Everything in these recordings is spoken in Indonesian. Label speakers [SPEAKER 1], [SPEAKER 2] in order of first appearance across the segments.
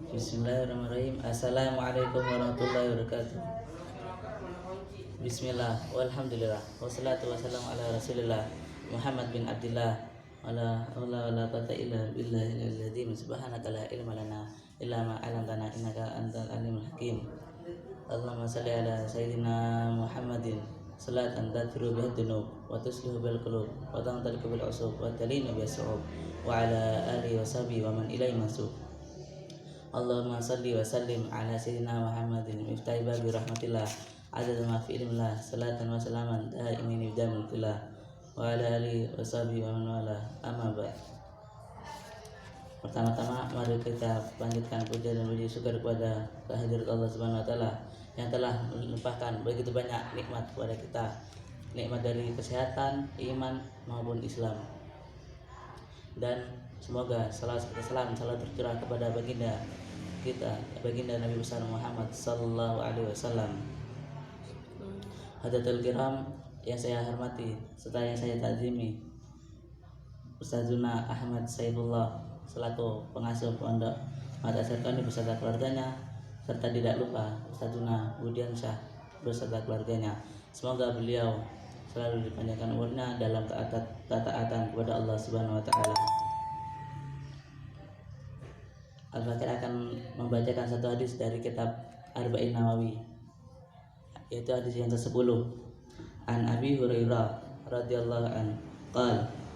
[SPEAKER 1] Bismillahirrahmanirrahim. Assalamualaikum warahmatullahi wabarakatuh. Bismillah, walhamdulillah, wassalatu wassalamu ala rasulillah Muhammad bin Abdillah, wala haula wala quwwata illa billahil azim. Subhanaka la ilma lana illa ma 'allamtana innaka antal alimul hakim. Allahumma shalli ala sayyidina Muhammadin salatan tadfiru biha dunub wa tuslihu bil qulub wa tantaliqu bil usub wa talinu bis su'ub wa ala alihi wa sahbihi wa man ilaihi masuk. Allahumma salli wa sallim ala sayyidina Muhammadin miftahi babi rahmatillah adad ma fi ilmillah salatan wa salaman da'imin ibdamil kullah wa ala alihi wa sahbihi wa man wala amma ba'd. Pertama-tama mari kita panjatkan puja dan puji syukur kepada kehadirat Allah Subhanahu wa taala yang telah melimpahkan begitu banyak nikmat kepada kita. Nikmat dari kesehatan, iman maupun Islam. Dan semoga salam tercurah kepada baginda kita, baginda Nabi besar Muhammad sallallahu alaihi wasallam. Hadirin kiram yang saya hormati serta yang saya takzimi, Ustazuna Ahmad Saifullah selaku pengasuh pondok Madrasah Koni beserta keluarganya, serta tidak lupa Ustazuna Budiansyah beserta keluarganya. Semoga beliau selalu dipanjangkan umurnya dalam ketaatan kepada Allah Subhanahu wa taala. Al-Fakir akan membacakan satu hadis dari kitab Arba'in Nawawi, yaitu hadis yang ke-10. An Abi Hurairah radhiyallahu an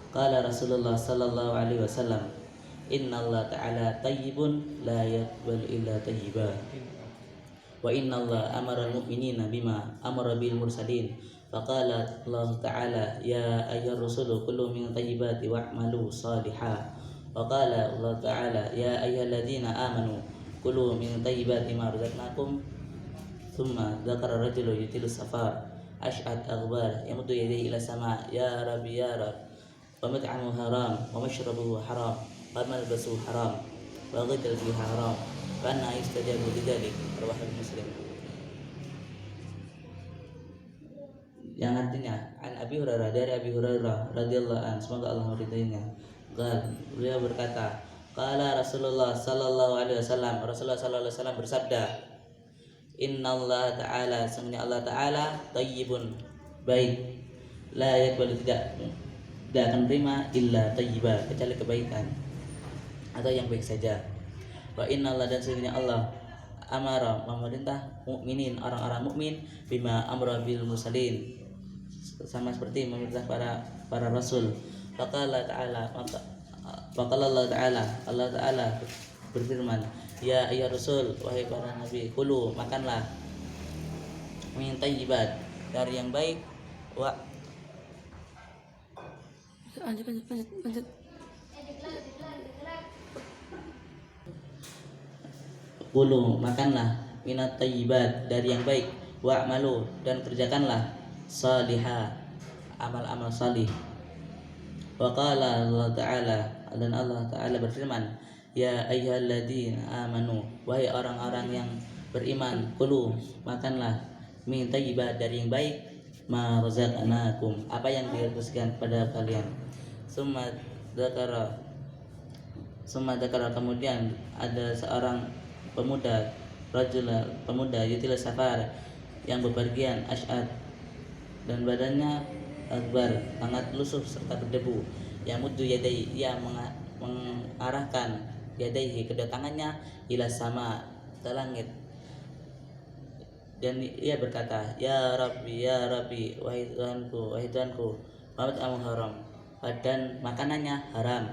[SPEAKER 1] qala Rasulullah sallallahu alaihi wasallam, inna Allah ta'ala tayyibun la yaqbalu illa tayyiba wa inna Allah amara al-mu'minina bima amara bil mursalin faqala Allah ta'ala ya ayyuhar rusulu kullu min tayyibati wa'malu salihah wa qala Allah ta'ala ya ayyuhalladzina amanu kulu min tayyibati ma razaqnakum thumma dzakara rajulun yutilu safar ash'ad aghbar yamuddu yadayhi ila sama ya rabbi ya rabb wa mat'amuhu haram wa mashrabuhu haram wa malbasuhu haram wa ghidal fihi haram wa anna yustajabu lidzalik rawahu Muslim. Yang artinya an Abi Hurairah, dari Abi Hurairah radhiyallahu anhu, semoga Allah meridainya. Beliau berkata, qala Rasulullah sallallahu alaihi wasallam, Rasulullah sallallahu alaihi wasallam bersabda, innallaha ta'ala, sesungguhnya Allah ta'ala thayyibun, baik, la yaqbalu, tidak akan terima illa thayyiba, kecuali kebaikan atau yang baik saja. Wa innallaha, dan sesungguhnya Allah amara, memerintah mukminin, orang-orang mukmin, bima amra bil mursalin, sama seperti memerintah para rasul. Faqala ta'ala, faqala Allah ta'ala, Allah ta'ala berfirman, ya ayyuhar rasul, wahai para nabi, kulu, makanlah, min thayyibat, dari yang baik, wa lanjut. Kulu, makanlah, minat thayyibat, dari yang baik, wa'malu, dan kerjakanlah salihah, amal-amal salih. Wa qala Allah ta'ala, dan Allah ta'ala berfirman, ya ayyuhalladzina amanu, wahai orang-orang yang beriman, kulu, makanlah, min thayyibat, dari yang baik, ma razaqnakum, apa yang dirizkikan kepada kalian. Summa dzakara, kemudian ada seorang pemuda yutil safar, yang bepergian, asy'ad, dan badannya akbar, sangat lusuh serta berdebu, yang muddu yadai, ia mengarahkan yadaihi, kedua tangannya, ila sama, ke langit, dan ia berkata, ya Rabbi, wahai Tuhanku, mat'amu haram, dan makanannya haram,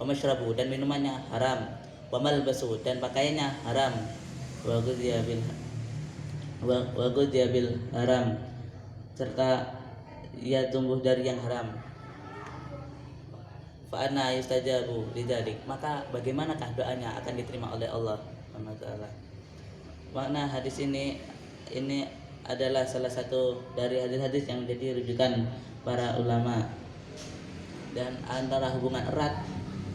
[SPEAKER 1] wa mashrabu, dan minumannya haram, wa malbasu, dan pakaiannya haram, wa ghudhiya bil haram, serta ia tumbuh dari yang haram. Fa anna yustajabu lidzalik, maka bagaimanakah doanya akan diterima oleh Allah Subhanahu wa taala. Makna hadis ini adalah salah satu dari hadis-hadis yang menjadi rujukan para ulama, dan antara hubungan erat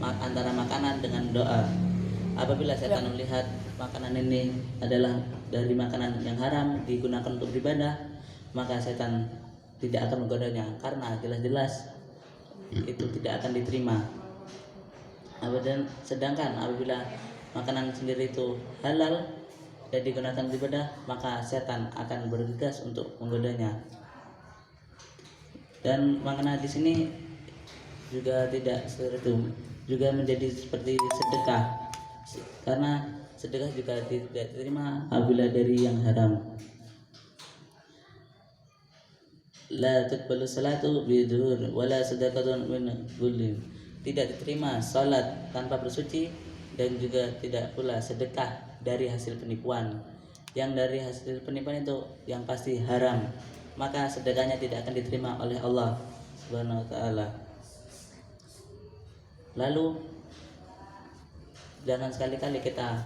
[SPEAKER 1] antara makanan dengan doa. Apabila setan melihat makanan ini adalah dari makanan yang haram digunakan untuk beribadah, maka setan tidak akan menggodanya, karena jelas-jelas itu tidak akan diterima. Sedangkan apabila makanan sendiri itu halal dan digunakan untuk ibadah, maka setan akan bergegas untuk menggodanya. Dan makna di sini juga tidak seperti itu, juga menjadi seperti sedekah, karena sedekah juga tidak diterima apabila dari yang haram. La tuqbalu salatu bidur wala sadaqatun min ghulin. Tidak diterima salat tanpa bersuci, dan juga tidak pula sedekah dari hasil penipuan. Yang dari hasil penipuan itu yang pasti haram, maka sedekahnya tidak akan diterima oleh Allah Subhanahu wa taala. Lalu jangan sekali-kali kita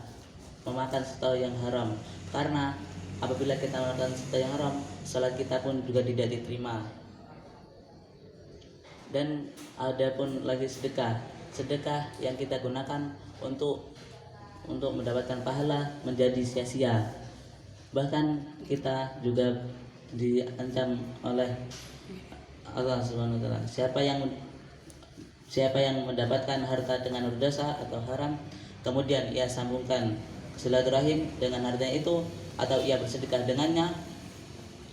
[SPEAKER 1] memakan sesuatu yang haram, karena apabila kita memakan sesuatu yang haram, salat kita pun juga tidak diterima. Dan ada pun lagi sedekah yang kita gunakan untuk mendapatkan pahala menjadi sia-sia. Bahkan kita juga diancam oleh Allah Subhanahu wa taala, siapa yang mendapatkan harta dengan berdosa atau haram, kemudian ia sambungkan silaturahim dengan hartanya itu, atau ia bersedekah dengannya,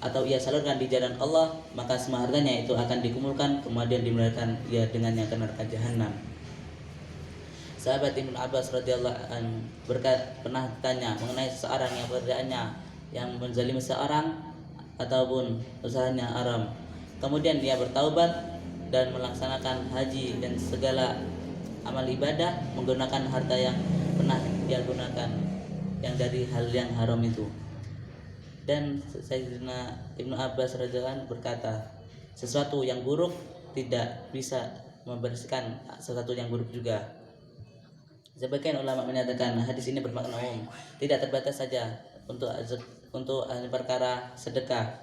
[SPEAKER 1] atau ia salurkan di jalan Allah, maka semua hartanya itu akan dikumpulkan kemudian dimelahirkan ia dengannya ke neraka jahanam. Sahabat Ibnu Abbas radhiyallahu anhu pernah tanya mengenai seseorang yang pekerjaannya yang menzalimi seorang ataupun usahanya haram, kemudian dia bertaubat dan melaksanakan haji dan segala amal ibadah menggunakan harta yang pernah dia gunakan yang dari hal yang haram itu. Dan Sayyidina Ibnu Abbas radhiyallahu anhu berkata, sesuatu yang buruk tidak bisa membersihkan sesuatu yang buruk juga. Sebagian ulama menyatakan hadis ini bermakna umum, tidak terbatas saja untuk ahli perkara sedekah.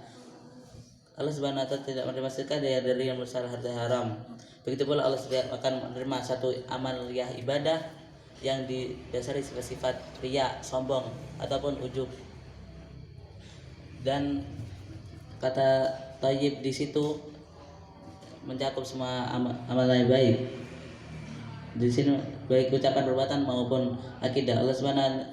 [SPEAKER 1] Allah Subhanahu wa taala tidak menerima sedekah dari yang bersara harta haram. Begitu pula Allah akan menerima satu amaliyah ibadah yang didasari sifat riya, sombong ataupun ujub. Dan kata thayyib di situ mencakup semua amalan baik. Di sini baik ucapan, perbuatan maupun akidah. Allah Subhanahu